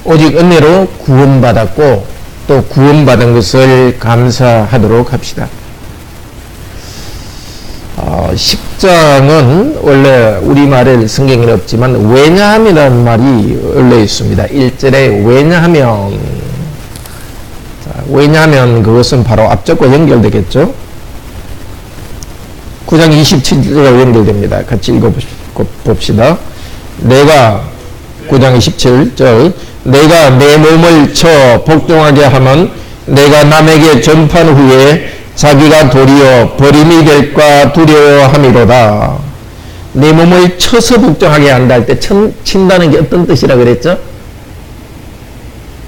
오직 은혜로 구원받았고 또 구원받은 것을 감사하도록 합시다. 10장은 원래 우리말에 성경에는 없지만 왜냐함이라는 말이 올려 있습니다. 1절에 왜냐하면, 왜냐하면 그것은 바로 앞쪽과 연결되겠죠. 9장 27절과 연결됩니다. 같이 읽어봅시다. 내가 9장 27절 내가 내 몸을 쳐 복종하게 하면 내가 남에게 전판 후에 자기가 도리어 버림이 될까 두려워함이로다. 내 몸을 쳐서 복종하게 한다 할 때 친다는 게 어떤 뜻이라 그랬죠?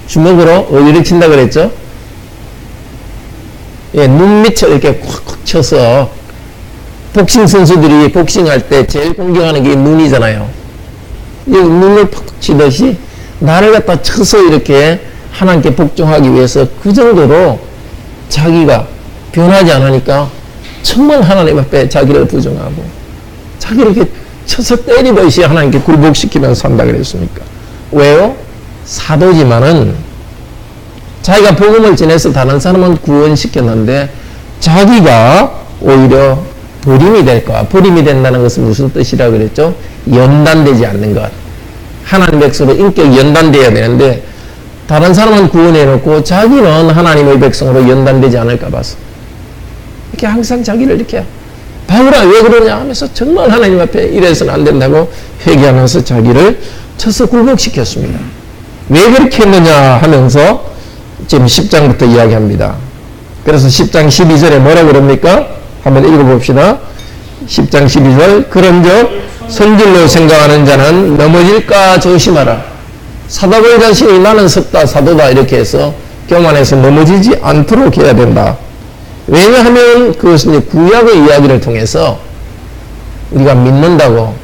주먹으로 어디를 친다 그랬죠? 예, 눈 밑을 이렇게 콱콱 쳐서 복싱 선수들이 복싱할 때 제일 공격하는 게 눈이잖아요. 이 눈을 팍 치듯이 나를 갖다 쳐서 이렇게 하나님께 복종하기 위해서 그 정도로 자기가 변하지 않으니까 정말 하나님 앞에 자기를 부정하고 자기를 이렇게 쳐서 때리듯이 하나님께 굴복시키면서 산다 그랬습니까? 왜요? 사도지만은 자기가 복음을 전해서 다른 사람은 구원시켰는데 자기가 오히려 버림이 될까? 버림이 된다는 것은 무슨 뜻이라 그랬죠? 연단되지 않는 것. 하나님 백성으로 인격이 연단되어야 되는데 다른 사람은 구원해놓고 자기는 하나님의 백성으로 연단되지 않을까 봐서 이렇게 항상 자기를 이렇게 바울아 왜 그러냐 하면서 정말 하나님 앞에 이래서는 안 된다고 회개하면서 자기를 쳐서 굴복시켰습니다. 왜 그렇게 했느냐 하면서 지금 10장부터 이야기합니다. 그래서 10장 12절에 뭐라고 그럽니까? 한번 읽어봅시다. 10장 12절 그런즉 선질로 생각하는 자는 넘어질까 조심하라. 사도바울 자신이 나는 섭다 사도다 이렇게 해서 교만해서 넘어지지 않도록 해야 된다. 왜냐하면 그것은 구약의 이야기를 통해서 우리가 믿는다고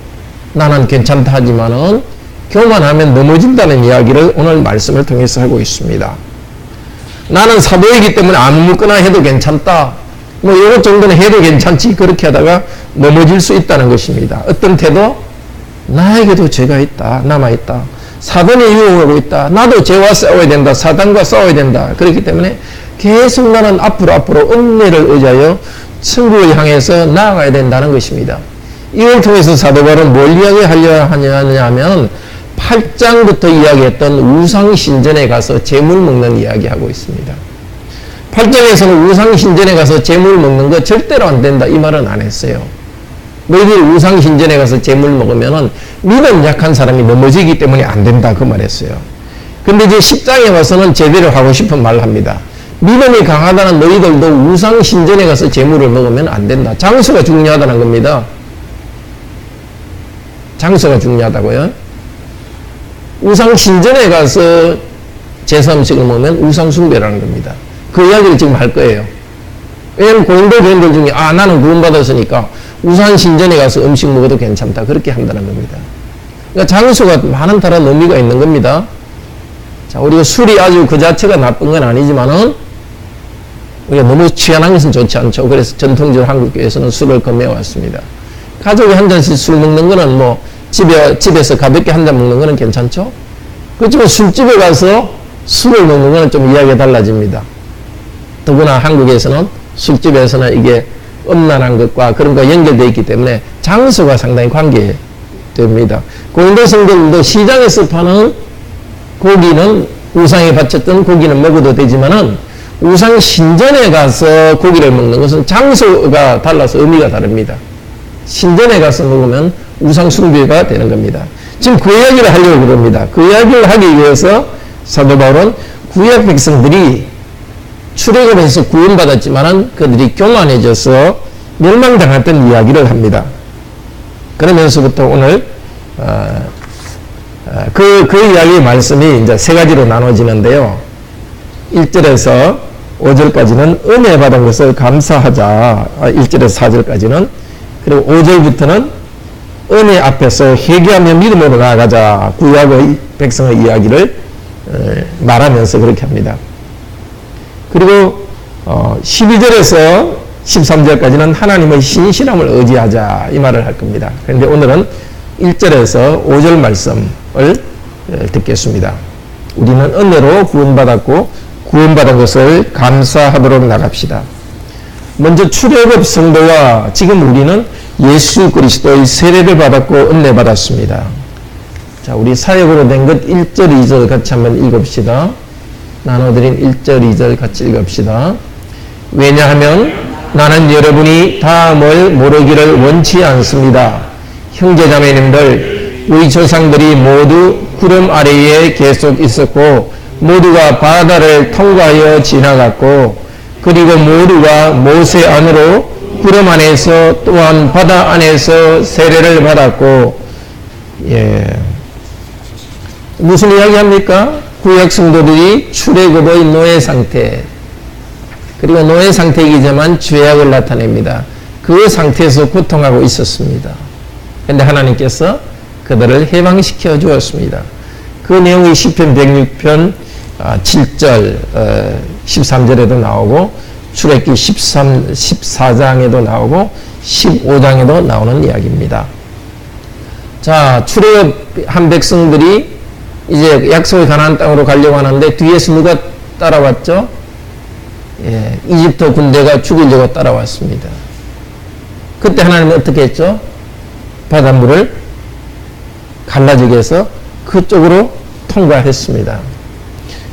나는 괜찮다 하지만은 교만하면 넘어진다는 이야기를 오늘 말씀을 통해서 하고 있습니다. 나는 사도이기 때문에 아무거나 해도 괜찮다. 뭐 이것 정도는 해도 괜찮지. 그렇게 하다가 넘어질 수 있다는 것입니다. 어떤 태도? 나에게도 죄가 있다. 남아있다. 사단이 유혹하고 있다. 나도 죄와 싸워야 된다. 사단과 싸워야 된다. 그렇기 때문에 계속 나는 앞으로 은혜를 의지하여 천국을 향해서 나아가야 된다는 것입니다. 이걸 통해서 사도 바울은 뭘 이야기하려 하냐면 8장부터 이야기했던 우상신전에 가서 재물 먹는 이야기하고 있습니다. 8장에서는 우상신전에 가서 재물 먹는 거 절대로 안 된다 이 말은 안 했어요. 너희들이 우상신전에 가서 재물 먹으면은 믿음 약한 사람이 넘어지기 때문에 안 된다 그 말했어요. 근데 이제 10장에 와서는 제대로 하고 싶은 말을 합니다. 믿음이 강하다는 너희들도 우상신전에 가서 재물을 먹으면 안 된다. 장소가 중요하다는 겁니다. 장소가 중요하다고요. 우상신전에 가서 제사 음식을 먹으면 우상숭배라는 겁니다. 그 이야기를 지금 할 거예요. 왜냐하면 고린도 교인들 중에 나는 구원받았으니까 우상신전에 가서 음식 먹어도 괜찮다. 그렇게 한다는 겁니다. 그러니까 장소가 많은 다른 의미가 있는 겁니다. 자, 우리가 술이 아주 그 자체가 나쁜 건 아니지만은 우리가 너무 취하는 것은 좋지 않죠. 그래서 전통적으로 한국교회에서는 술을 금해왔습니다. 가족이 한 잔씩 술 먹는 거는 뭐 집에서 가볍게 한 잔 먹는 거는 괜찮죠. 그렇지만 술집에 가서 술을 먹는 거는 좀 이야기가 달라집니다. 더구나 한국에서는 술집에서는 이게 음란한 것과 그런 거 연결되어 있기 때문에 장소가 상당히 관계됩니다. 고린도 성도들도 시장에서 파는 고기는 우상에 바쳤던 고기는 먹어도 되지만은 우상 신전에 가서 고기를 먹는 것은 장소가 달라서 의미가 다릅니다. 신전에 가서 먹으면 우상 숭배가 되는 겁니다. 지금 그 이야기를 하려고 그럽니다. 그 이야기를 하기 위해서 사도 바울은 구약 백성들이 출애굽에서 구원받았지만은 그들이 교만해져서 멸망당했던 이야기를 합니다. 그러면서부터 오늘 그 이야기의 말씀이 이제 세 가지로 나눠지는데요. 1절에서 5절까지는 은혜 받은 것을 감사하자. 1절에서 4절까지는. 그리고 5절부터는 은혜 앞에서 회개하며 믿음으로 나아가자. 구약의 백성의 이야기를 말하면서 그렇게 합니다. 그리고 12절에서 13절까지는 하나님의 신실함을 의지하자 이 말을 할 겁니다. 그런데 오늘은 1절에서 5절 말씀을 듣겠습니다. 우리는 은혜로 구원받았고 구원받은 것을 감사하도록 나갑시다. 먼저 출애굽 성도와 지금 우리는 예수 그리스도의 세례를 받았고 은혜 받았습니다. 자, 우리 사역으로 된 것 1절, 2절 같이 한번 읽읍시다. 나눠드린 1절, 2절 같이 읽읍시다. 왜냐하면 나는 여러분이 다음을 모르기를 원치 않습니다. 형제자매님들, 우리 조상들이 모두 구름 아래에 계속 있었고 모두가 바다를 통과하여 지나갔고 그리고 모두가 모세 안으로 구름 안에서 또한 바다 안에서 세례를 받았고, 무슨 이야기 합니까? 구약 성도들이 출애굽의 노예 상태, 그리고 노예 상태이기지만 죄악을 나타냅니다. 그 상태에서 고통하고 있었습니다. 그런데 하나님께서 그들을 해방시켜 주었습니다. 그 내용이 시편 106편 7절 13절에도 나오고 출애굽기 14장에도 나오고 15장에도 나오는 이야기입니다. 자, 출애굽한 백성들이 이제 약속의 가나안 땅으로 가려고 하는데 뒤에서 누가 따라왔죠? 이집트 군대가 죽이려고 따라왔습니다. 그때 하나님은 어떻게 했죠? 바닷물을 갈라지게 해서 그쪽으로 통과했습니다.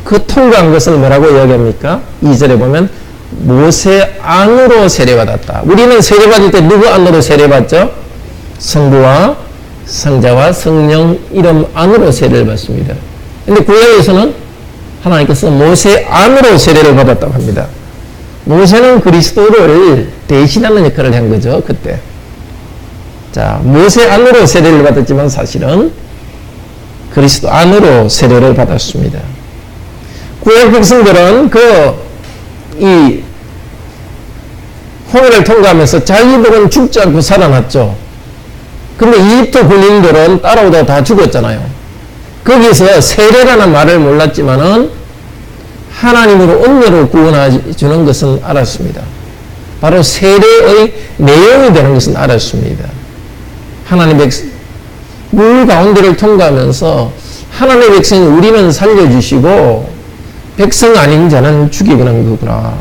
그 통과한 것을 뭐라고 이야기합니까? 2절에 보면 모세 안으로 세례받았다. 우리는 세례받을 때 누구 안으로 세례받죠? 성부와 성자와 성령 이름 안으로 세례를 받습니다. 그런데 구약에서는 하나님께서 모세 안으로 세례를 받았다고 합니다. 모세는 그리스도를 대신하는 역할을 한 거죠, 그때. 자, 모세 안으로 세례를 받았지만 사실은 그리스도 안으로 세례를 받았습니다. 구약 백성들은 이 홍해를 통과하면서 자기들은 죽지 않고 살아났죠. 근데 이집트 군인들은 따라오다 다 죽었잖아요. 거기서 세례라는 말을 몰랐지만은 하나님으로 은혜로 구원해 주는 것은 알았습니다. 바로 세례의 내용이 되는 것은 알았습니다. 하나님 백성, 물 가운데를 통과하면서 하나님의 백성이 우리는 살려주시고 백성 아닌 자는 죽이는 거구나.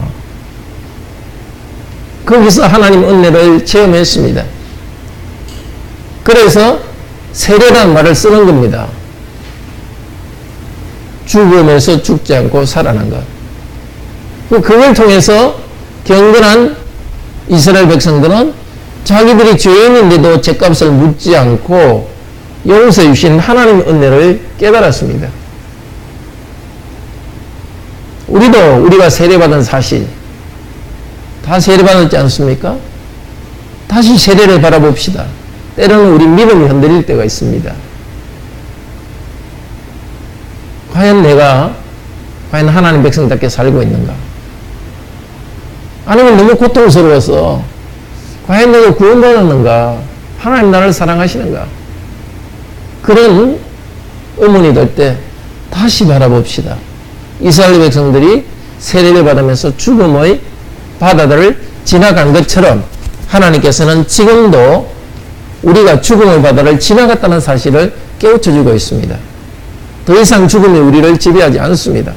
거기서 하나님 은혜를 체험했습니다. 그래서 세례라는 말을 쓰는 겁니다. 죽으면서 죽지 않고 살아난 것. 그걸 통해서 경건한 이스라엘 백성들은 자기들이 죄인인데도 죄값을 묻지 않고 용서해 주신 하나님의 은혜를 깨달았습니다. 우리도 우리가 세례받은 사실 다 세례받았지 않습니까? 다시 세례를 바라봅시다. 때로는 우리 믿음이 흔들릴 때가 있습니다. 과연 내가 하나님 백성답게 살고 있는가? 아니면 너무 고통스러워서 과연 내가 구원받았는가? 하나님 나를 사랑하시는가? 그런 의문이 들 때 다시 바라봅시다. 이스라엘 백성들이 세례를 받으면서 죽음의 바다들을 지나간 것처럼 하나님께서는 지금도 우리가 죽음의 바다를 지나갔다는 사실을 깨우쳐주고 있습니다. 더 이상 죽음이 우리를 지배하지 않습니다.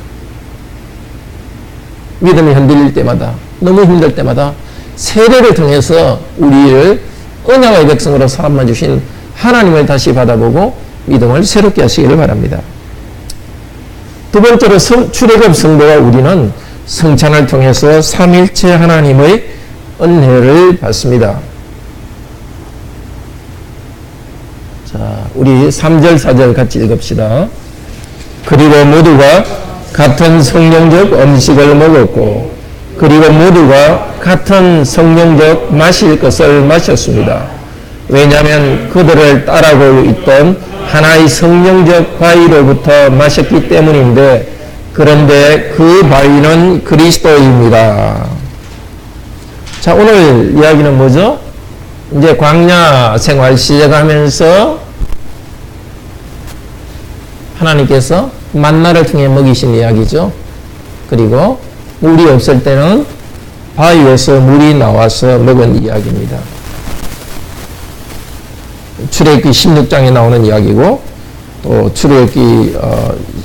믿음이 흔들릴 때마다, 너무 힘들 때마다 세례를 통해서 우리를 은혜의 백성으로 삼아 주신 하나님을 다시 받아보고 믿음을 새롭게 하시기를 바랍니다. 두 번째로 출애굽 성도와 우리는 성찬을 통해서 삼일체 하나님의 은혜를 받습니다. 자, 우리 3절, 4절 같이 읽읍시다. 그리고 모두가 같은 성령적 음식을 먹었고, 그리고 모두가 같은 성령적 마실 것을 마셨습니다. 왜냐하면 그들을 따라고 있던 하나의 성령적 바위로부터 마셨기 때문인데, 그런데 그 바위는 그리스도입니다. 자, 오늘 이야기는 뭐죠? 이제 광야 생활 시작하면서 하나님께서 만나를 통해 먹이신 이야기죠. 그리고 물이 없을 때는 바위에서 물이 나와서 먹은 이야기입니다. 출애굽기 16장에 나오는 이야기고, 또 출애굽기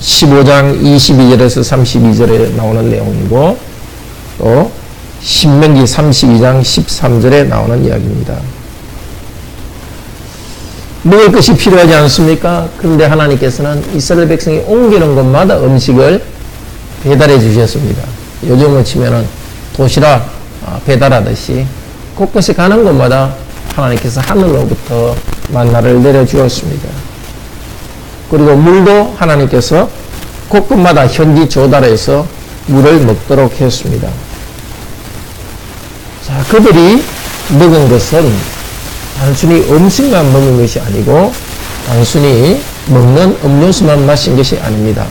15장 22절에서 32절에 나오는 내용이고 또 신명기 32장 13절에 나오는 이야기입니다. 먹을 것이 필요하지 않습니까? 그런데 하나님께서는 이스라엘 백성이 옮기는 곳마다 음식을 배달해 주셨습니다. 요즘으로 치면은 도시락 배달하듯이 곳곳에 가는 곳마다 하나님께서 하늘로부터 만나를 내려주었습니다. 그리고 물도 하나님께서 곳곳마다 현지 조달해서 물을 먹도록 했습니다. 자, 그들이 먹은 것은 단순히 음식만 먹은 것이 아니고 단순히 먹는 음료수만 마신 것이 아닙니다.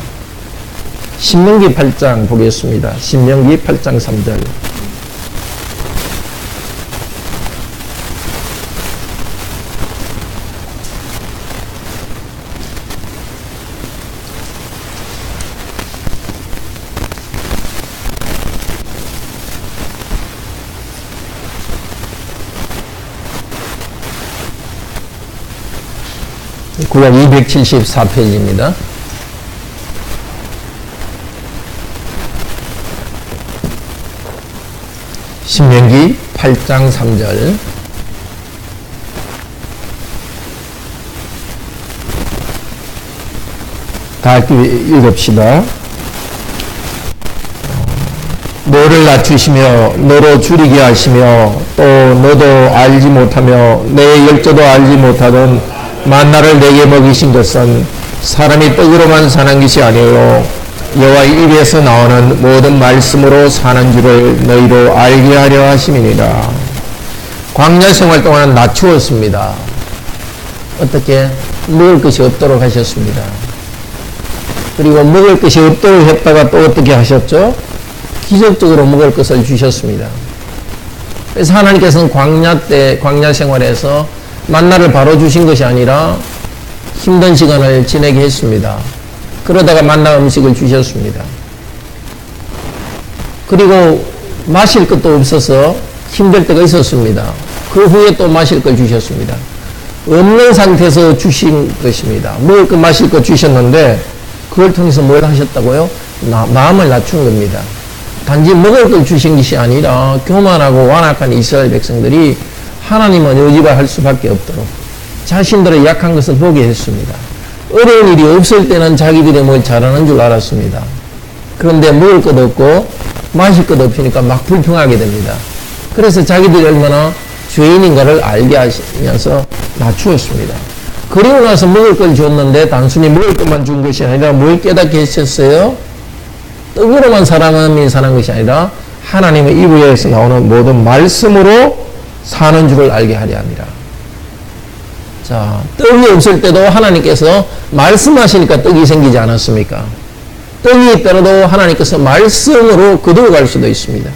신명기 8장 보겠습니다. 신명기 8장 3절. 구약 274페이지입니다. 신명기 8장 3절. 다 읽읍시다. 너를 낮추시며 너로 줄이게 하시며 또 너도 알지 못하며 내 열조도 알지 못하던 만나를 내게 먹이신 것은 사람이 떡으로만 사는 것이 아니요 여호와의 입에서 나오는 모든 말씀으로 사는 줄을 너희로 알게 하려 하심이니라. 광야 생활 동안 낮추었습니다. 어떻게? 먹을 것이 없도록 하셨습니다. 그리고 먹을 것이 없도록 했다가 또 어떻게 하셨죠? 기적적으로 먹을 것을 주셨습니다. 그래서 하나님께서는 광야 생활에서 만나를 바로 주신 것이 아니라 힘든 시간을 지내게 했습니다. 그러다가 만나 음식을 주셨습니다. 그리고 마실 것도 없어서 힘들 때가 있었습니다. 그 후에 또 마실 걸 주셨습니다. 없는 상태에서 주신 것입니다. 먹을 것 마실 것 주셨는데 그걸 통해서 뭘 하셨다고요? 마음을 낮춘 겁니다. 단지 먹을 걸 주신 것이 아니라 교만하고 완악한 이스라엘 백성들이 하나님은 의지할 수밖에 없도록 자신들의 약한 것을 보게 했습니다. 어려운 일이 없을 때는 자기들이 뭘 잘하는 줄 알았습니다. 그런데 먹을 것 없고 마실 것 없으니까 막 불평하게 됩니다. 그래서 자기들이 얼마나 죄인인가를 알게 하시면서 낮추었습니다. 그리고 나서 먹을 걸 줬는데 단순히 먹을 것만 준 것이 아니라 뭘 깨닫게 하셨어요? 떡으로만 사람이 사는 것이 아니라 하나님의 입에서 나오는 모든 말씀으로 사는 줄을 알게 하려 합니다. 자, 떡이 없을 때도 하나님께서 말씀하시니까 떡이 생기지 않았습니까? 떡이 있더라도 하나님께서 말씀으로 거두어갈 수도 있습니다.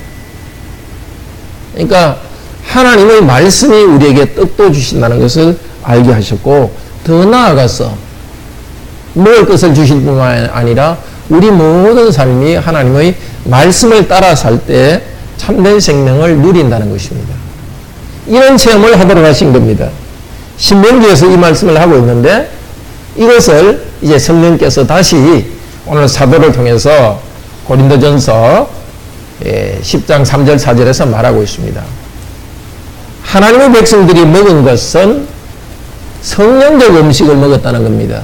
그러니까 하나님의 말씀이 우리에게 떡도 주신다는 것을 알게 하셨고 더 나아가서 먹을 것을 주실 뿐만 아니라 우리 모든 삶이 하나님의 말씀을 따라 살 때 참된 생명을 누린다는 것입니다. 이런 체험을 하도록 하신 겁니다. 신명기에서 이 말씀을 하고 있는데 이것을 이제 성령께서 다시 오늘 사도를 통해서 고린도전서 10장 3절 4절에서 말하고 있습니다. 하나님의 백성들이 먹은 것은 성령적 음식을 먹었다는 겁니다.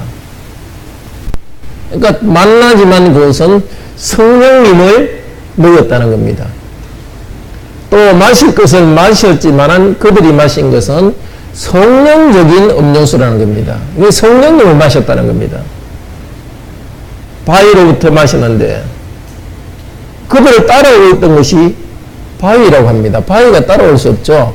그러니까 만나지만 그것은 성령님을 먹었다는 겁니다. 또 마실 것을 마셨지만 그들이 마신 것은 성령적인 음료수라는 겁니다. 이게 성령님을 마셨다는 겁니다. 바위로부터 마시는데 그들을 따라오던 것이 바위라고 합니다. 바위가 따라올 수 없죠.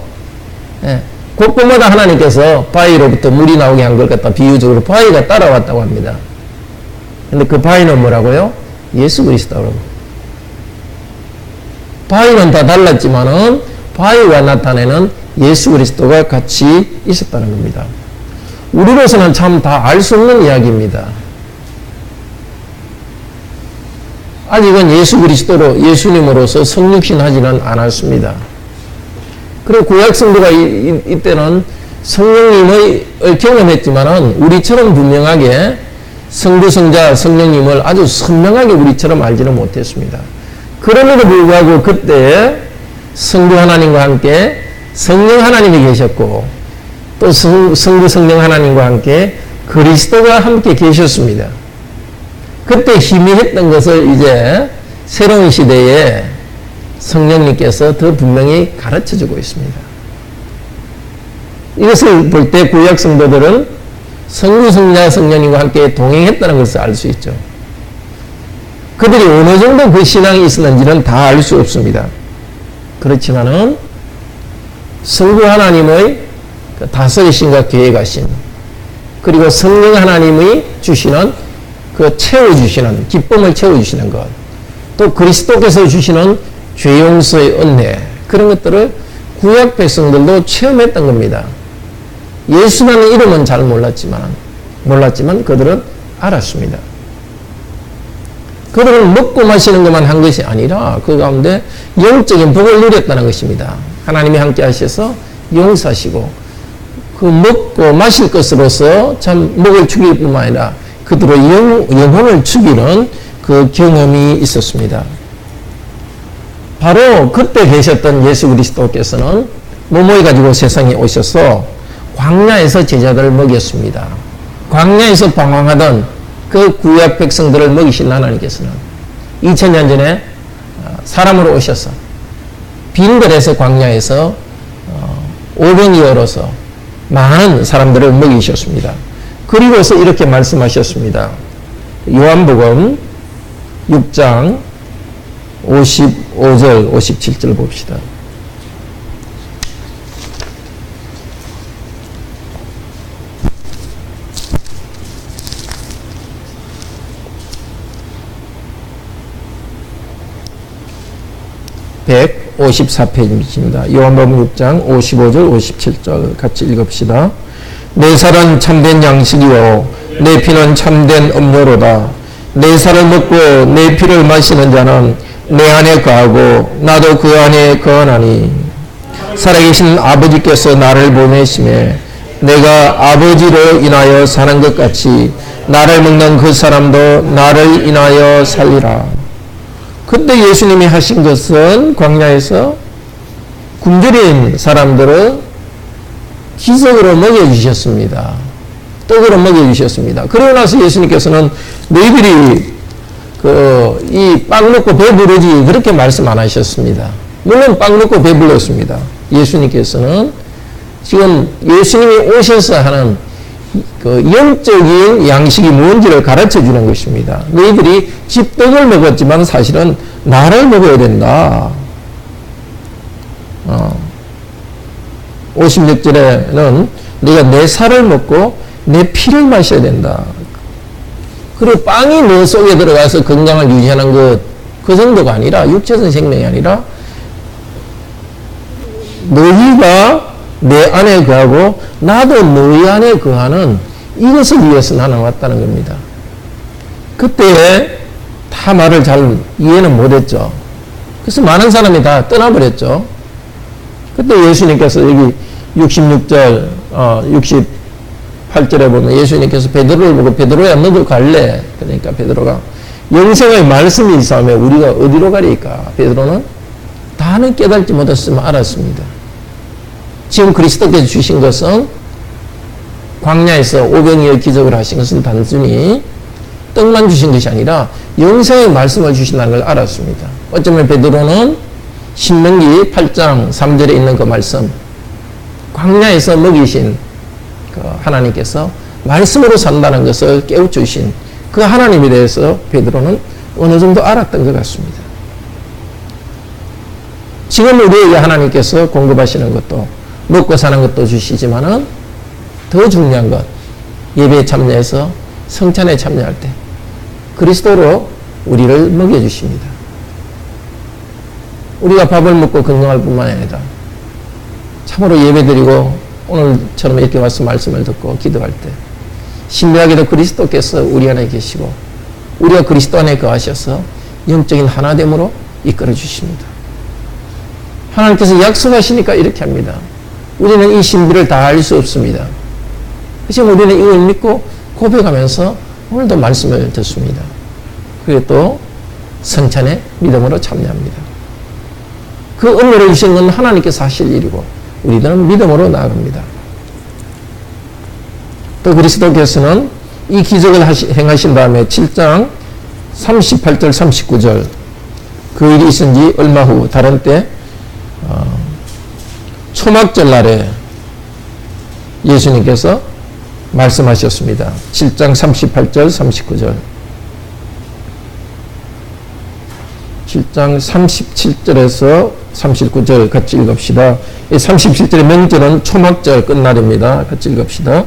예. 곳곳마다 하나님께서 바위로부터 물이 나오게 한 걸 갖다 비유적으로 바위가 따라왔다고 합니다. 근데 그 바위는 뭐라고요? 예수 그리스도라고. 바위는 다 달랐지만은 바위가 나타내는 예수 그리스도가 같이 있었다는 겁니다. 우리로서는 참 다 알 수 없는 이야기입니다. 아직은 예수 그리스도로 예수님으로서 성육신하지는 않았습니다. 그리고 구약 성도가 이때는 성령님을 경험했지만은 우리처럼 분명하게 성부, 성자, 성령님을 아주 선명하게 우리처럼 알지는 못했습니다. 그럼에도 불구하고 그때 성부 하나님과 함께 성령 하나님이 계셨고 또 성부 성령 하나님과 함께 그리스도가 함께 계셨습니다. 그때 희미했던 것을 이제 새로운 시대에 성령님께서 더 분명히 가르쳐주고 있습니다. 이것을 볼 때 구약 성도들은 성부, 성자, 성령님과 함께 동행했다는 것을 알 수 있죠. 그들이 어느 정도 그 신앙이 있었는지는 다 알 수 없습니다. 그렇지만은 성부 하나님의 다스리심과 계획하심, 그리고 성령 하나님이 주시는 그 채워주시는, 기쁨을 채워주시는 것, 또 그리스도께서 주시는 죄용서의 은혜, 그런 것들을 구약 백성들도 체험했던 겁니다. 예수라는 이름은 잘 몰랐지만 그들은 알았습니다. 그들은 먹고 마시는 것만 한 것이 아니라 그 가운데 영적인 복을 누렸다는 것입니다. 하나님이 함께 하셔서 용서하시고 그 먹고 마실 것으로서 참 먹을 죽일 뿐만 아니라 그들의 영혼을 죽이는 그 경험이 있었습니다. 바로 그때 계셨던 예수 그리스도께서는 뭐뭐 가지고 세상에 오셔서 광야에서 제자들을 먹였습니다. 광야에서 방황하던 그 구약 백성들을 먹이신 하나님께서는 2000년 전에 사람으로 오셔서 빈들에서 광야에서 오병이 얼어서 많은 사람들을 먹이셨습니다. 그리고서 이렇게 말씀하셨습니다. 요한복음 6장 55절 57절 봅시다. (154페이지입니다) 요한복음 6장 55절 57절 같이 읽읍시다. 내 살은 참된 양식이요 내 피는 참된 음료로다. 내 살을 먹고 내 피를 마시는 자는 내 안에 거하고 나도 그 안에 거하나니 살아계신 아버지께서 나를 보내심에 내가 아버지로 인하여 사는 것 같이 나를 먹는 그 사람도 나를 인하여 살리라. 그때 예수님이 하신 것은 광야에서 굶주린 사람들을 기적으로 먹여주셨습니다. 떡으로 먹여주셨습니다. 그러고 나서 예수님께서는 너희들이 이 빵 먹고 배부르지 그렇게 말씀 안 하셨습니다. 물론 빵 먹고 배불렀습니다. 예수님께서는 지금 예수님이 오셔서 하는 그 영적인 양식이 뭔지를 가르쳐 주는 것입니다. 너희들이 집떡을 먹었지만 사실은 나를 먹어야 된다. 56절에는 네가 내 살을 먹고 내 피를 마셔야 된다. 그리고 빵이 너 속에 들어가서 건강을 유지하는 것, 그 정도가 아니라 육체적 생명이 아니라 너희가 내 안에 거하고 나도 너희 안에 거하는 이것을 위해서 나는 왔다는 겁니다. 그때 다 말을 잘 이해는 못했죠. 그래서 많은 사람이 다 떠나버렸죠. 그때 예수님께서 여기 66절 68절에 보면 예수님께서 베드로를 보고 베드로야 너도 갈래? 그러니까 베드로가 영생의 말씀이 있으면 우리가 어디로 가리까? 베드로는 다는 깨닫지 못했으면 알았습니다. 지금 그리스도께서 주신 것은 광야에서 오병이어 기적을 하신 것은 단순히 떡만 주신 것이 아니라 영생의 말씀을 주신다는 걸 알았습니다. 어쩌면 베드로는 신명기 8장 3절에 있는 그 말씀, 광야에서 먹이신 그 하나님께서 말씀으로 산다는 것을 깨우쳐주신 그 하나님에 대해서 베드로는 어느 정도 알았던 것 같습니다. 지금 우리에게 하나님께서 공급하시는 것도 먹고 사는 것도 주시지만은 더 중요한 것, 예배에 참여해서 성찬에 참여할 때 그리스도로 우리를 먹여주십니다. 우리가 밥을 먹고 건강할 뿐만 아니라 참으로 예배드리고 오늘처럼 이렇게 와서 말씀을 듣고 기도할 때 신비하게도 그리스도께서 우리 안에 계시고 우리가 그리스도 안에 거하셔서 영적인 하나됨으로 이끌어 주십니다. 하나님께서 약속하시니까 이렇게 합니다. 우리는 이 신비를 다 알 수 없습니다. 그래서 우리는 이걸 믿고 고백하면서 오늘도 말씀을 듣습니다. 그리고 또 성찬에 믿음으로 참여합니다. 그 은혜를 주신 건 하나님께서 하실 일이고 우리들은 믿음으로 나아갑니다. 또 그리스도께서는 이 기적을 행하신 다음에 7장 38절 39절 그 일이 있은 지 얼마 후 다른 때 초막절 날에 예수님께서 말씀하셨습니다. 7장 38절 39절 7장 37절에서 39절 같이 읽읍시다. 이 37절의 명절은 초막절 끝날입니다. 같이 읽읍시다.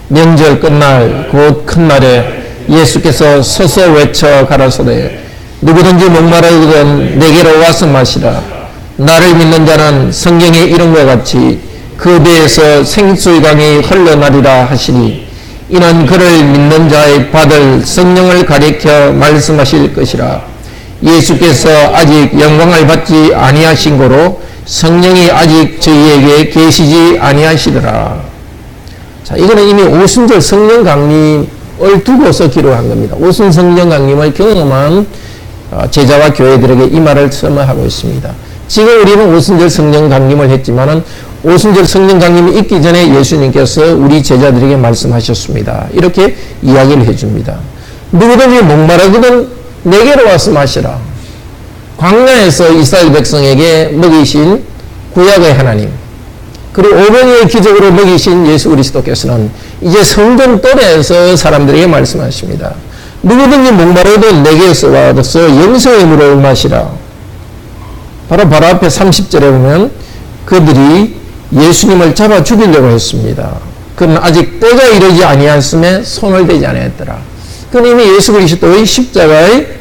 명절 끝날 곧 큰 날에 예수께서 서서 외쳐 가라사대 누구든지 목마르거든 내게로 와서 마시라. 나를 믿는 자는 성경의 이름과 같이 그 배에서 생수의 강이 흘러나리라 하시니 이는 그를 믿는 자의 받을 성령을 가리켜 말씀하실 것이라. 예수께서 아직 영광을 받지 아니하신 고로 성령이 아직 저희에게 계시지 아니하시더라. 자, 이거는 이미 오순절 성령 강림을 두고서 기록한 겁니다. 오순 성령 강림을 경험한 제자와 교회들에게 이 말을 설명하고 있습니다. 지금 우리는 오순절 성령 강림을 했지만은 오순절 성령 강림이 있기 전에 예수님께서 우리 제자들에게 말씀하셨습니다. 이렇게 이야기를 해줍니다. 누구든지 목마르거든 내게로 와서 마시라. 광야에서 이스라엘 백성에게 먹이신 구약의 하나님, 그리고 오병이의 기적으로 먹이신 예수 그리스도께서는 이제 성전 또래에서 사람들에게 말씀하십니다. 누구든지 목마르거든 내게서 와서 영생의 물을 마시라. 바로 앞에 30절에 보면 그들이 예수님을 잡아 죽이려고 했습니다. 그는 아직 때가 이르지 아니하였음에 손을 대지 아니했더라. 그는 이미 예수 그리스도의 십자가의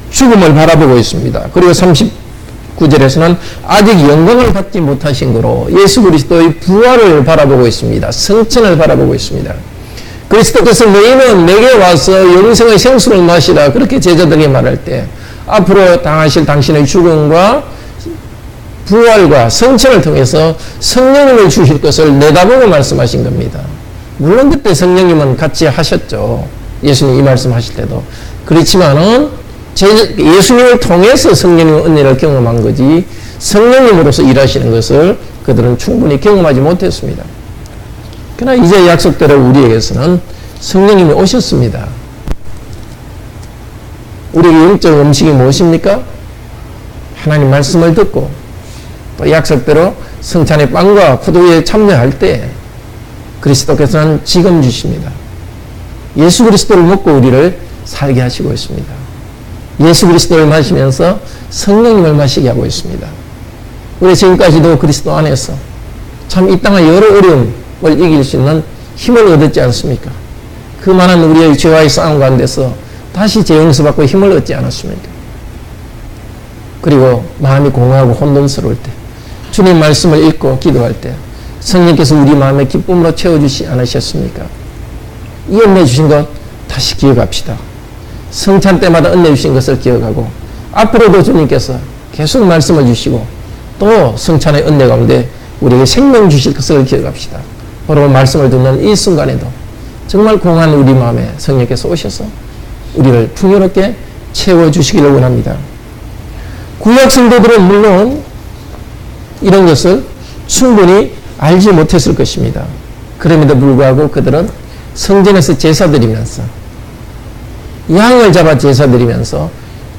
죽음을 바라보고 있습니다. 그리고 39절에서는 아직 영광을 받지 못하신 거로 예수 그리스도의 부활을 바라보고 있습니다. 성천을 바라보고 있습니다. 그리스도께서 너희는 내게 와서 영생의 생수를 마시라 그렇게 제자들에게 말할 때 앞으로 당하실 당신의 죽음과 부활과 성천을 통해서 성령님을 주실 것을 내다보고 말씀하신 겁니다. 물론 그때 성령님은 같이 하셨죠. 예수님 이 말씀하실 때도. 그렇지만은 예수님을 통해서 성령님의 은혜를 경험한 거지 성령님으로서 일하시는 것을 그들은 충분히 경험하지 못했습니다. 그러나 이제 약속대로 우리에게서는 성령님이 오셨습니다. 우리의 영적 음식이 무엇입니까? 하나님 말씀을 듣고 또 약속대로 성찬의 빵과 포도주에 참여할 때 그리스도께서는 지금 주십니다. 예수 그리스도를 먹고 우리를 살게 하시고 있습니다. 예수 그리스도를 마시면서 성령님을 마시게 하고 있습니다. 우리 지금까지도 그리스도 안에서 참 이 땅의 여러 어려움을 이길 수 있는 힘을 얻었지 않습니까? 그 많은 우리의 죄와의 싸움 가운데서 다시 재용서받고 힘을 얻지 않았습니까? 그리고 마음이 공허하고 혼돈스러울 때 주님 말씀을 읽고 기도할 때 성령께서 우리 마음에 기쁨으로 채워주시 않으셨습니까? 이 은혜 주신 것 다시 기억합시다. 성찬 때마다 은혜 주신 것을 기억하고 앞으로도 주님께서 계속 말씀을 주시고 또 성찬의 은혜 가운데 우리에게 생명 주실 것을 기억합시다. 바로 말씀을 듣는 이 순간에도 정말 공한 우리 마음에 성령께서 오셔서 우리를 풍요롭게 채워주시기를 원합니다. 구약 성도들은 물론 이런 것을 충분히 알지 못했을 것입니다. 그럼에도 불구하고 그들은 성전에서 제사 드리면서 양을 잡아 제사 드리면서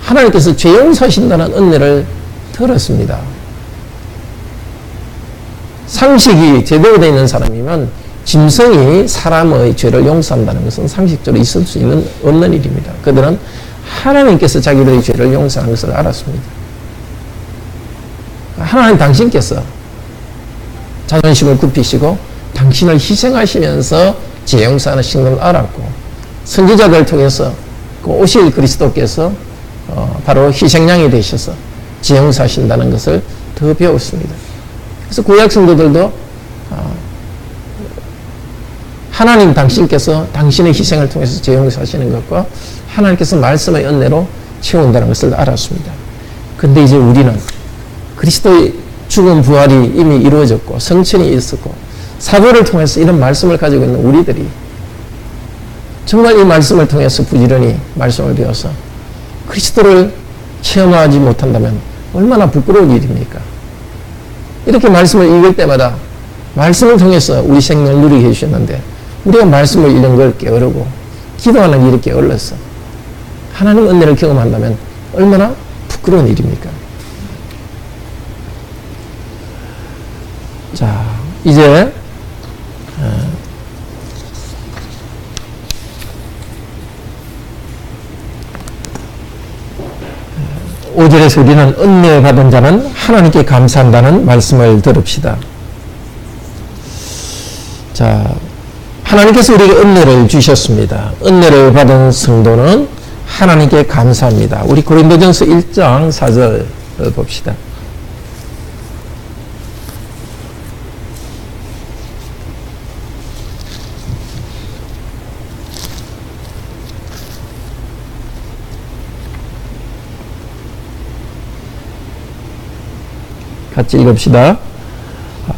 하나님께서 죄 용서하신다는 은혜를 들었습니다. 상식이 제대로 되어 있는 사람이면 짐승이 사람의 죄를 용서한다는 것은 상식적으로 있을 수 없는 일입니다. 그들은 하나님께서 자기들의 죄를 용서하는 것을 알았습니다. 하나님 당신께서 자존심을 굽히시고 당신을 희생하시면서 죄 용서하시는 걸 알았고 선지자들을 통해서 그 오실 그리스도께서 바로 희생양이 되셔서 죄 용서하신다는 것을 더 배웠습니다. 그래서 구약 성도들도 하나님 당신께서 당신의 희생을 통해서 죄 용서하시는 것과 하나님께서 말씀의 은혜로 채운다는 것을 알았습니다. 근데 이제 우리는 그리스도의 죽음 부활이 이미 이루어졌고 성천이 있었고 사도를 통해서 이런 말씀을 가지고 있는 우리들이 정말 이 말씀을 통해서 부지런히 말씀을 배워서 그리스도를 체험하지 못한다면 얼마나 부끄러운 일입니까? 이렇게 말씀을 읽을 때마다 말씀을 통해서 우리 생명을 누리게 해주셨는데 우리가 말씀을 읽는 걸 게으르고 기도하는 일이 게을러서 하나님 은혜를 경험한다면 얼마나 부끄러운 일입니까? 자, 이제 5절에서 우리는 은혜 받은 자는 하나님께 감사한다는 말씀을 들읍시다. 자, 하나님께서 우리에게 은혜를 주셨습니다. 은혜를 받은 성도는 하나님께 감사합니다. 우리 고린도전서 1장 4절 봅시다. 같이 읽읍시다.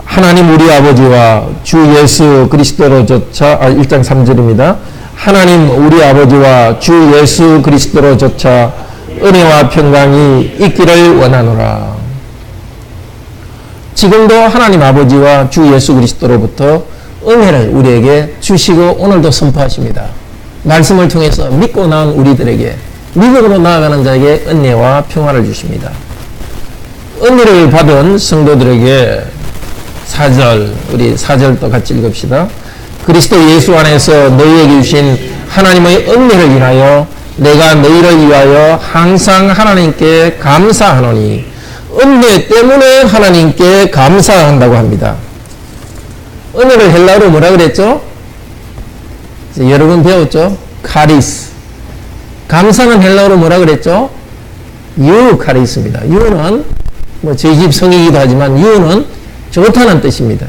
하나님 우리 아버지와 주 예수 그리스도로조차 1장 3절입니다. 하나님 우리 아버지와 주 예수 그리스도로조차 은혜와 평강이 있기를 원하노라. 지금도 하나님 아버지와 주 예수 그리스도로부터 은혜를 우리에게 주시고 오늘도 선포하십니다. 말씀을 통해서 믿고 나온 우리들에게 믿음으로 나아가는 자에게 은혜와 평화를 주십니다. 은혜를 받은 성도들에게 4절, 우리 4절도 같이 읽읍시다. 그리스도 예수 안에서 너희에게 주신 하나님의 은혜를 인하여 내가 너희를 위하여 항상 하나님께 감사하노니 은혜 때문에 하나님께 감사한다고 합니다. 은혜를 헬라어로 뭐라 그랬죠? 여러 번 배웠죠? 카리스. 감사는 헬라어로 뭐라 그랬죠? 유카리스입니다. 유는 저희 집 성이기도 하지만 유는 좋다는 뜻입니다.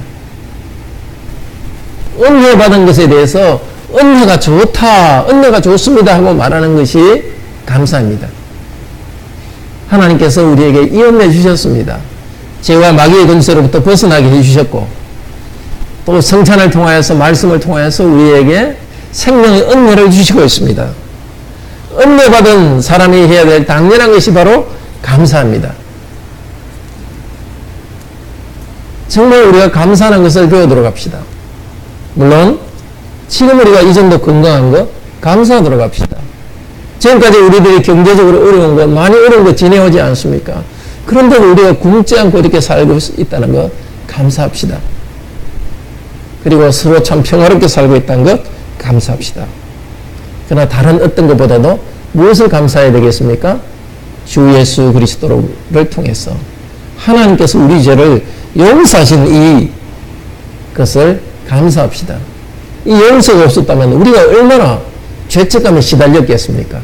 은혜 받은 것에 대해서 은혜가 좋다, 은혜가 좋습니다 하고 말하는 것이 감사입니다. 하나님께서 우리에게 이 은혜 주셨습니다. 죄와 마귀의 근세로부터 벗어나게 해주셨고 또 성찬을 통하여서 말씀을 통하여서 우리에게 생명의 은혜를 주시고 있습니다. 은혜 받은 사람이 해야 될 당연한 것이 바로 감사합니다. 정말 우리가 감사하는 것을 배우도록 합시다. 물론 지금 우리가 이 정도 건강한 것 감사하도록 합시다. 지금까지 우리들이 경제적으로 어려운 것 많이 어려운 것 지내오지 않습니까? 그런데도 우리가 굶지 않고 이렇게 살고 있다는 것 감사합시다. 그리고 서로 참 평화롭게 살고 있다는 것 감사합시다. 그러나 다른 어떤 것보다도 무엇을 감사해야 되겠습니까? 주 예수 그리스도를 통해서 하나님께서 우리 죄를 용서하신 이것을 감사합시다. 이 용서가 없었다면 우리가 얼마나 죄책감에 시달렸겠습니까?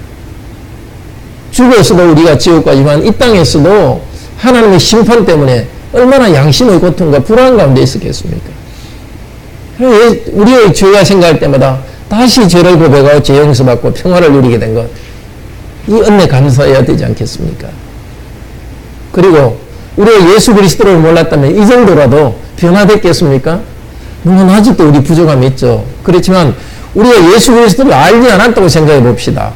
죽어서도 우리가 지옥 가지만 이 땅에서도 하나님의 심판 때문에 얼마나 양심의 고통과 불안 가운데 있었겠습니까? 우리의 죄가 생각할 때마다 다시 죄를 고백하고 죄 용서받고 평화를 누리게 된 것, 이 은혜 감사해야 되지 않겠습니까? 그리고 우리가 예수 그리스도를 몰랐다면 이 정도라도 변화됐겠습니까? 물론 아직도 우리 부족함이 있죠. 그렇지만 우리가 예수 그리스도를 알지 않았다고 생각해 봅시다.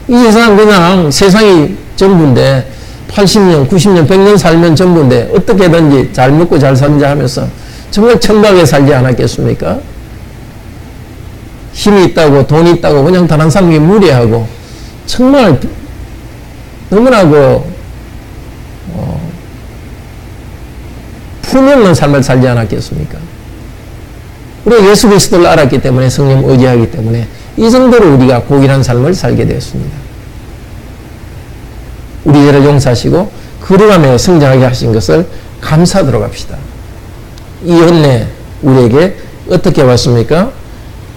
이 세상 그냥 세상이 전부인데 80년, 90년, 100년 살면 전부인데 어떻게든지 잘 먹고 잘 살자 하면서 정말 천박에 살지 않았겠습니까? 힘이 있다고 돈이 있다고 그냥 다른 사람에게 무례하고 정말 너무나 품없는 삶을 살지 않았겠습니까? 우리가 예수 그리스도를 알았기 때문에 성령 의지하기 때문에 이 정도로 우리가 고귀한 삶을 살게 되었습니다. 우리 죄를 용서하시고 거룩함에 성장하게 하신 것을 감사하도록 합시다. 이 은혜 우리에게 어떻게 왔습니까?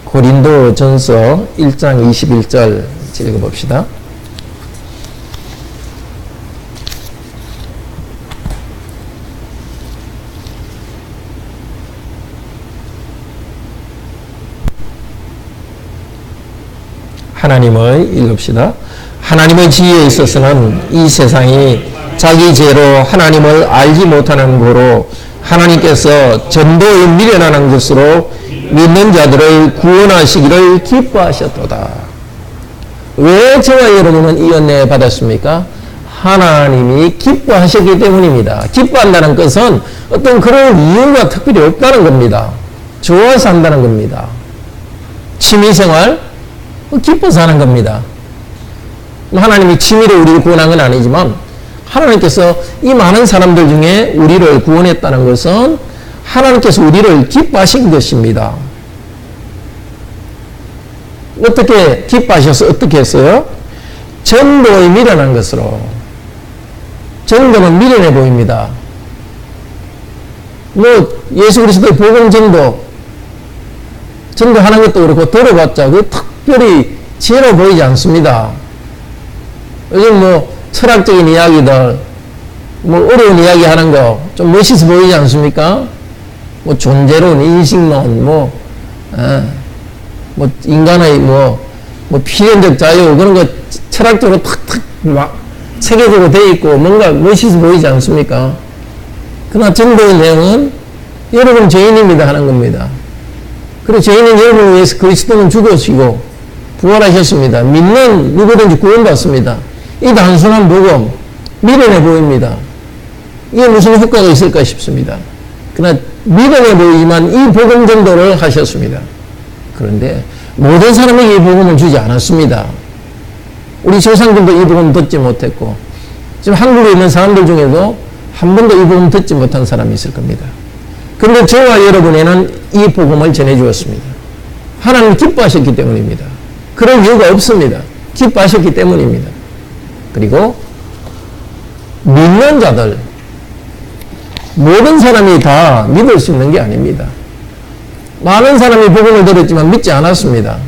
고린도전서 1장 21절 읽어봅시다. 하나님의 읽읍시다. 하나님의 지혜에 있어서는 이 세상이 자기 죄로 하나님을 알지 못하는 고로 하나님께서 전도에 미련하는 것으로 믿는 자들을 구원하시기를 기뻐하셨도다. 왜 저와 여러분은 이 은혜 받았습니까? 하나님이 기뻐하셨기 때문입니다. 기뻐한다는 것은 어떤 그런 이유가 특별히 없다는 겁니다. 좋아서 한다는 겁니다. 취미생활? 기뻐서 하는 겁니다. 하나님이 취미로 우리를 구원한 건 아니지만 하나님께서 이 많은 사람들 중에 우리를 구원했다는 것은 하나님께서 우리를 기뻐하신 것입니다. 어떻게 기뻐하셔서 어떻게 했어요? 전도에 미련한 것으로. 전도는 미련해 보입니다. 예수 그리스도의 복음 전도하는 것도 그렇고 들어봤자 그 특별히 지혜로 보이지 않습니다. 요즘 철학적인 이야기들, 어려운 이야기 하는 거 좀 멋있어 보이지 않습니까? 존재론, 인식론, 인간의 필연적 자유, 그런 거 철학적으로 탁탁 체계적으로 되어 있고 뭔가 멋있어 보이지 않습니까? 그러나 전도의 내용은 여러분 죄인입니다 하는 겁니다. 그리고 죄인은 여러분을 위해서 그리스도는 죽으시고 부활하셨습니다. 믿는 누구든지 구원받습니다. 이 단순한 복음, 미련해 보입니다. 이게 무슨 효과가 있을까 싶습니다. 그러나 미련해 보이지만 이 복음 전도를 하셨습니다. 그런데 모든 사람에게 이 복음을 주지 않았습니다. 우리 조상들도 이 복음 듣지 못했고 지금 한국에 있는 사람들 중에도 한 번도 이 복음 듣지 못한 사람이 있을 겁니다. 그런데 저와 여러분에는 이 복음을 전해주었습니다. 하나님 기뻐하셨기 때문입니다. 그런 이유가 없습니다. 기뻐하셨기 때문입니다. 그리고 믿는 자들, 모든 사람이 다 믿을 수 있는 게 아닙니다. 많은 사람이 복음을 들었지만 믿지 않았습니다.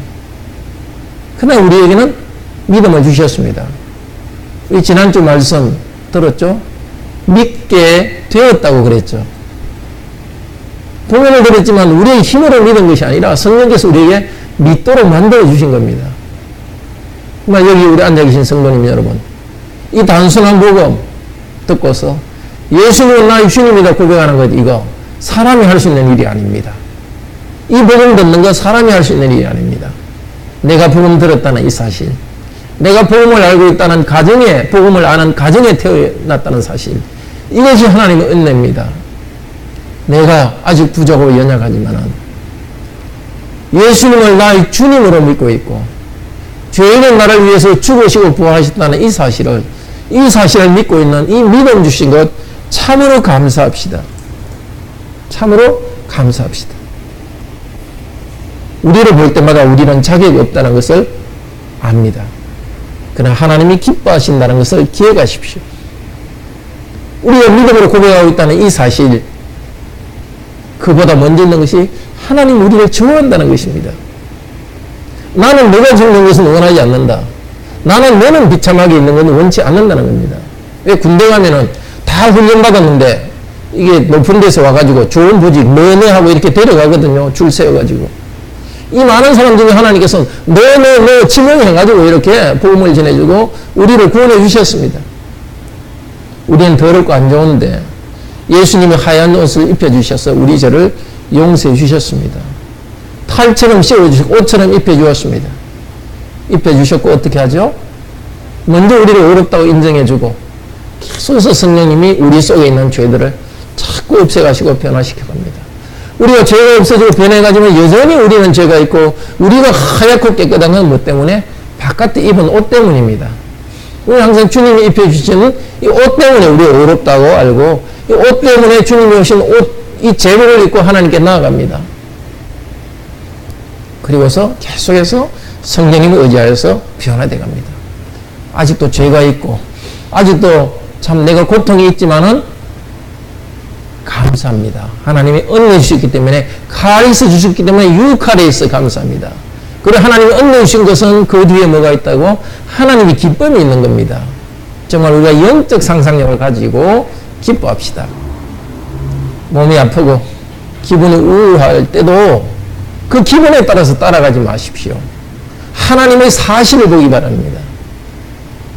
그러나 우리에게는 믿음을 주셨습니다. 우리 지난주 말씀 들었죠? 믿게 되었다고 그랬죠. 복음을 들었지만 우리의 힘으로 믿은 것이 아니라 성령께서 우리에게 믿도록 만들어 주신 겁니다. 여기 우리 앉아 계신 성도님 여러분, 이 단순한 복음 듣고서 예수님은 나의 주님이다 고백하는 것, 이거 사람이 할 수 있는 일이 아닙니다. 이 복음 듣는 거 사람이 할 수 있는 일이 아닙니다. 내가 복음 들었다는 이 사실, 내가 복음을 알고 있다는 가정에, 복음을 아는 가정에 태어났다는 사실, 이것이 하나님의 은혜입니다. 내가 아직 부족하고 연약하지만은 예수님을 나의 주님으로 믿고 있고 죄인은 나를 위해서 죽으시고 부활하셨다는 이 사실을 믿고 있는 이 믿음 주신 것 참으로 감사합시다. 참으로 감사합시다. 우리를 볼 때마다 우리는 자격이 없다는 것을 압니다. 그러나 하나님이 기뻐하신다는 것을 기억하십시오. 우리가 믿음으로 고백하고 있다는 이 사실, 그보다 먼저 있는 것이 하나님 우리를 좋아한다는 것입니다. 나는 내가 죽는 것은 원하지 않는다. 나는 너는 비참하게 있는 것은 원치 않는다는 겁니다. 왜 군대 가면은 다 훈련받았는데 이게 높은 데서 와가지고 좋은 보직 너네 하고 이렇게 데려가거든요. 줄 세워가지고. 이 많은 사람 중에 하나님께서는 너 지명해가지고 이렇게 복음을 전해주고 우리를 구원해 주셨습니다. 우리는 더럽고 안 좋은데 예수님이 하얀 옷을 입혀주셔서 우리 죄를 용서해 주셨습니다. 탈처럼 씌워주시고 옷처럼 입혀주었습니다. 입혀주셨고 어떻게 하죠? 먼저 우리를 어렵다고 인정해주고 계속해서 성령님이 우리 속에 있는 죄들을 자꾸 없애가시고 변화시켜 갑니다. 우리가 죄가 없어지고 변해가지고 여전히 우리는 죄가 있고 우리가 하얗고 깨끗한 건 뭐 때문에? 바깥에 입은 옷 때문입니다. 우리 항상 주님이 입혀주시는 이 옷 때문에 우리가 어렵다고 알고 이 옷 때문에 주님이 오신 이 제복을 입고 하나님께 나아갑니다. 그리고서 계속해서 성령님을 의지하여서 변화되어 갑니다. 아직도 죄가 있고 아직도 참 내가 고통이 있지만은 감사합니다. 하나님이 은혜 주셨기 때문에 카리스 주셨기 때문에 유카리스 감사합니다. 그리고 하나님이 은혜 주신 것은 그 뒤에 뭐가 있다고? 하나님이 기쁨이 있는 겁니다. 정말 우리가 영적 상상력을 가지고 기뻐합시다. 몸이 아프고 기분이 우울할 때도 그 기분에 따라서 따라가지 마십시오. 하나님의 사실을 보기 바랍니다.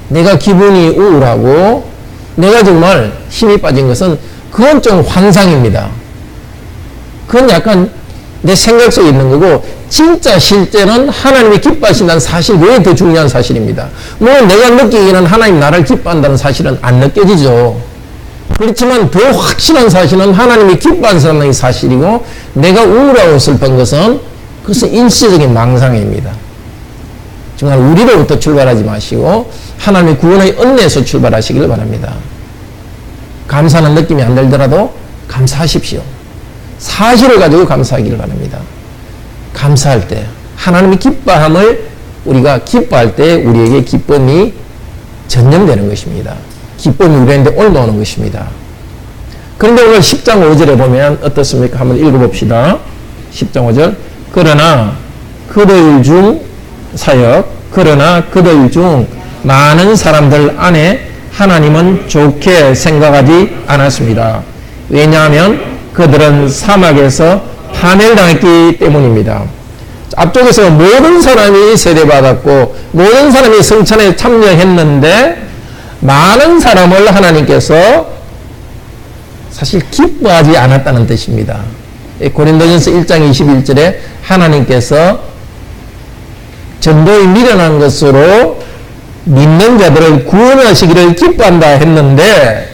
내가 기분이 우울하고 내가 정말 힘이 빠진 것은 그건 좀 환상입니다. 그건 약간 내 생각 속에 있는 거고, 진짜 실제는 하나님이 기뻐하신다는 사실 외에 더 중요한 사실입니다. 물론 내가 느끼기에는 하나님 나를 기뻐한다는 사실은 안 느껴지죠. 그렇지만 더 확실한 사실은 하나님이 기뻐하신다는 사실이고, 내가 우울하고 슬픈 것은 그것은 일시적인 망상입니다. 정말 우리로부터 출발하지 마시고 하나님의 구원의 은혜에서 출발하시기를 바랍니다. 감사는 느낌이 안 들더라도 감사하십시오. 사실을 가지고 감사하기를 바랍니다. 감사할 때 하나님의 기뻐함을 우리가 기뻐할 때 우리에게 기쁨이 전염되는 것입니다. 기쁨이 우리한테 올라오는 것입니다. 그런데 오늘 10장 5절에 보면 어떻습니까? 한번 읽어봅시다. 10장 5절. 그러나 그들 중 많은 사람들 안에 하나님은 좋게 생각하지 않았습니다. 왜냐하면 그들은 사막에서 파멸당했기 때문입니다. 앞쪽에서 모든 사람이 세례받았고 모든 사람이 성찬에 참여했는데 많은 사람을 하나님께서 사실 기뻐하지 않았다는 뜻입니다. 고린도전서 1장 21절에 하나님께서 전도에 미련한 것으로 믿는 자들을 구원하시기를 기뻐한다 했는데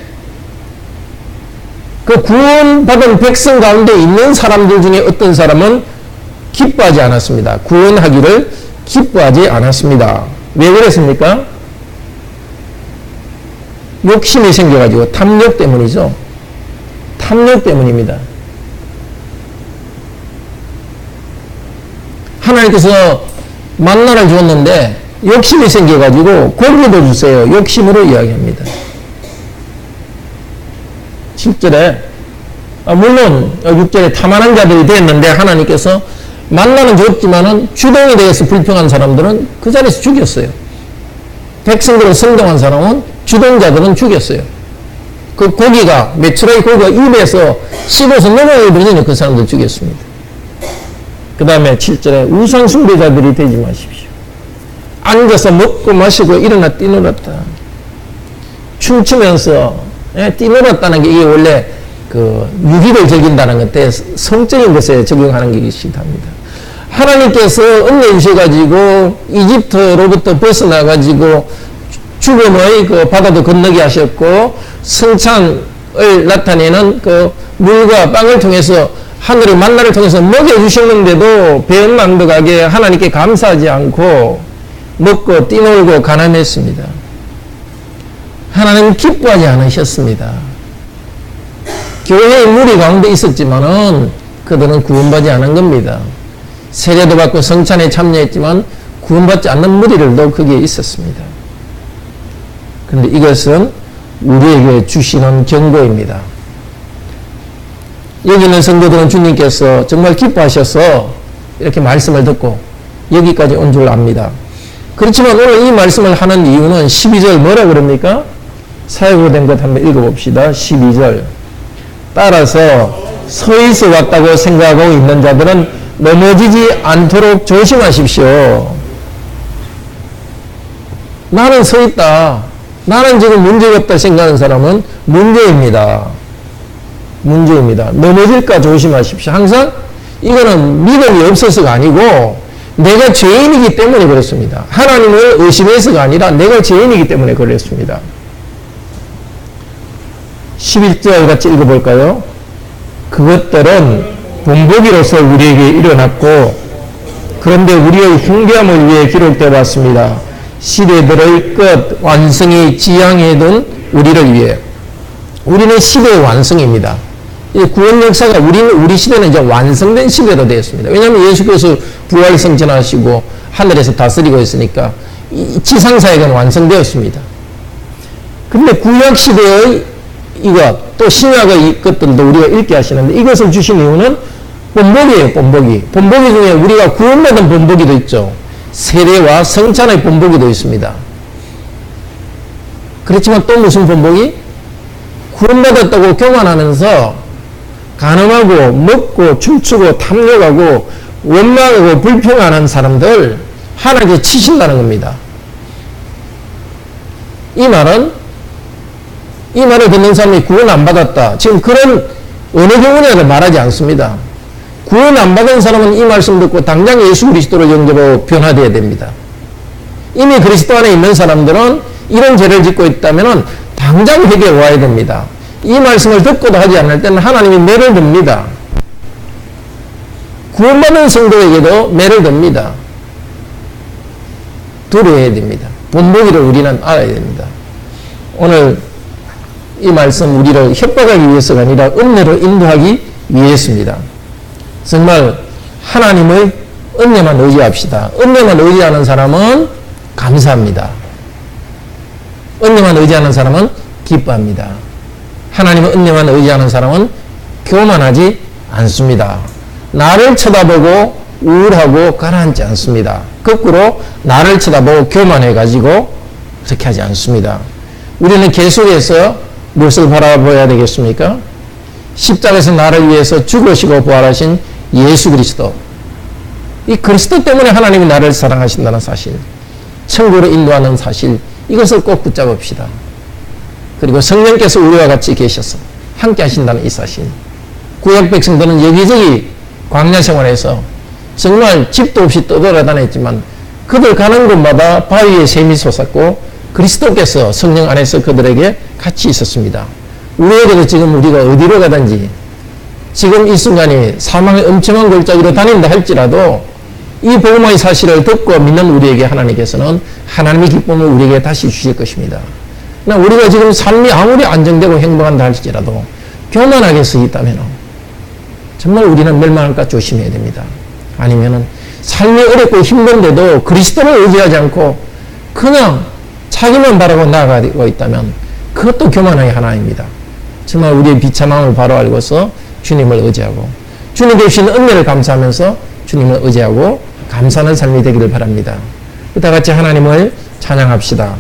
그 구원받은 백성 가운데 있는 사람들 중에 어떤 사람은 기뻐하지 않았습니다. 구원하기를 기뻐하지 않았습니다. 왜 그랬습니까? 욕심이 생겨가지고 탐욕 때문이죠. 탐욕 때문입니다. 하나님께서 만나를 주었는데 욕심이 생겨가지고 고기도 주세요. 욕심으로 이야기합니다. 7절에 물론 6절에 탐하는 자들이 됐는데 하나님께서 만나는 줬지만은 주동에 대해서 불평한 사람들은 그 자리에서 죽였어요. 백성들은 성동한 사람은 주동자들은 죽였어요. 그 고기가 메추라기 고기가 입에서 씹어서 넘어가게 되니 그 사람들 죽였습니다. 그 다음에 7절에 우상 숭배자들이 되지 마십시오. 앉아서 먹고 마시고 일어나 뛰놀았다. 춤추면서 뛰놀았다는 게 이게 원래 그 유기를 즐긴다는 것에 성적인 것에 적용하는 것이기도 합니다. 하나님께서 은혜 주셔가지고 이집트로부터 벗어나가지고 죽음의 그 바다도 건너게 하셨고 성찬을 나타내는 그 물과 빵을 통해서 하늘의 만나를 통해서 먹여주셨는데도 배은망덕하게 하나님께 감사하지 않고 먹고 뛰놀고 가난했습니다. 하나님 기뻐하지 않으셨습니다. 교회의 무리 가운데 있었지만은 그들은 구원받지 않은 겁니다. 세례도 받고 성찬에 참여했지만 구원받지 않는 무리들도 거기에 있었습니다. 그런데 이것은 우리에게 주시는 경고입니다. 여기 있는 성도들은 주님께서 정말 기뻐하셔서 이렇게 말씀을 듣고 여기까지 온 줄 압니다. 그렇지만 오늘 이 말씀을 하는 이유는 12절 뭐라 그럽니까? 사역으로 된 것 한번 읽어봅시다. 12절. 따라서 서 있어 왔다고 생각하고 있는 자들은 넘어지지 않도록 조심하십시오. 나는 서 있다. 나는 지금 문제가 없다 생각하는 사람은 문제입니다. 문제입니다. 넘어질까 조심하십시오. 항상 이거는 믿음이 없어서가 아니고 내가 죄인이기 때문에 그렇습니다. 하나님을 의심해서가 아니라 내가 죄인이기 때문에 그랬습니다. 11절 같이 읽어볼까요? 그것들은 본보기로서 우리에게 일어났고 그런데 우리의 흉배함을 위해 기록되어 왔습니다. 시대들의 끝 완성이 지향해 둔 우리를 위해. 우리는 시대의 완성입니다. 이 구원 역사가 우리 시대는 이제 완성된 시대로 되었습니다. 왜냐하면 예수께서 부활 승천하시고 하늘에서 다스리고 있으니까 이 지상사역은 완성되었습니다. 근데 구약 시대의 이것 또 신약의 것들도 우리가 읽게 하시는데 이것을 주신 이유는 본보기예요. 본보기. 본보기 중에 우리가 구원받은 본보기도 있죠. 세례와 성찬의 본보기도 있습니다. 그렇지만 또 무슨 본보기? 구원받았다고 교만하면서 간음하고 먹고 춤추고 탐욕하고 원망하고 불평하는 사람들 하나님께 치신다는 겁니다. 이 말을 듣는 사람이 구원 안 받았다. 지금 그런 어느 경우냐를 말하지 않습니다. 구원 안 받은 사람은 이 말씀 듣고 당장 예수 그리스도를 영접하고 변화되어야 됩니다. 이미 그리스도 안에 있는 사람들은 이런 죄를 짓고 있다면 당장 회개에 와야 됩니다. 이 말씀을 듣고도 하지 않을 때는 하나님이 매를 듭니다. 구원받은 성도에게도 매를 듭니다. 두려워해야 됩니다. 본보기를 우리는 알아야 됩니다. 오늘 이 말씀 우리를 협박하기 위해서가 아니라 은혜로 인도하기 위해서입니다. 정말 하나님의 은혜만 의지합시다. 은혜만 의지하는 사람은 감사합니다. 은혜만 의지하는 사람은 기뻐합니다. 하나님의 은혜만 의지하는 사람은 교만하지 않습니다. 나를 쳐다보고 우울하고 가라앉지 않습니다. 거꾸로 나를 쳐다보고 교만해가지고 그렇게 하지 않습니다. 우리는 계속해서 무엇을 바라봐야 되겠습니까? 십자가에서 나를 위해서 죽으시고 부활하신 예수 그리스도. 이 그리스도 때문에 하나님이 나를 사랑하신다는 사실, 천국으로 인도하는 사실, 이것을 꼭 붙잡읍시다. 그리고 성령께서 우리와 같이 계셔서 함께 하신다는 이 사실. 구약 백성들은 여기저기 광야 생활에서 정말 집도 없이 떠돌아다녔지만 그들 가는 곳마다 바위에 샘이 솟았고 그리스도께서 성령 안에서 그들에게 같이 있었습니다. 우리에게도 지금 우리가 어디로 가든지 지금 이 순간이 사망의 엄청난 골짜기로 다닌다 할지라도 이 복음의 사실을 듣고 믿는 우리에게 하나님께서는 하나님의 기쁨을 우리에게 다시 주실 것입니다. 그러나 우리가 지금 삶이 아무리 안정되고 행복한다 할지라도 교만하게 서 있다면 정말 우리는 멸망할까 조심해야 됩니다. 아니면은 삶이 어렵고 힘든데도 그리스도를 의지하지 않고 그냥 자기만 바라고 나아가고 있다면 그것도 교만의 하나입니다. 정말 우리의 비참함을 바로 알고서 주님을 의지하고 주님께 주신 은혜를 감사하면서 주님을 의지하고 감사하는 삶이 되기를 바랍니다. 다 같이 하나님을 찬양합시다.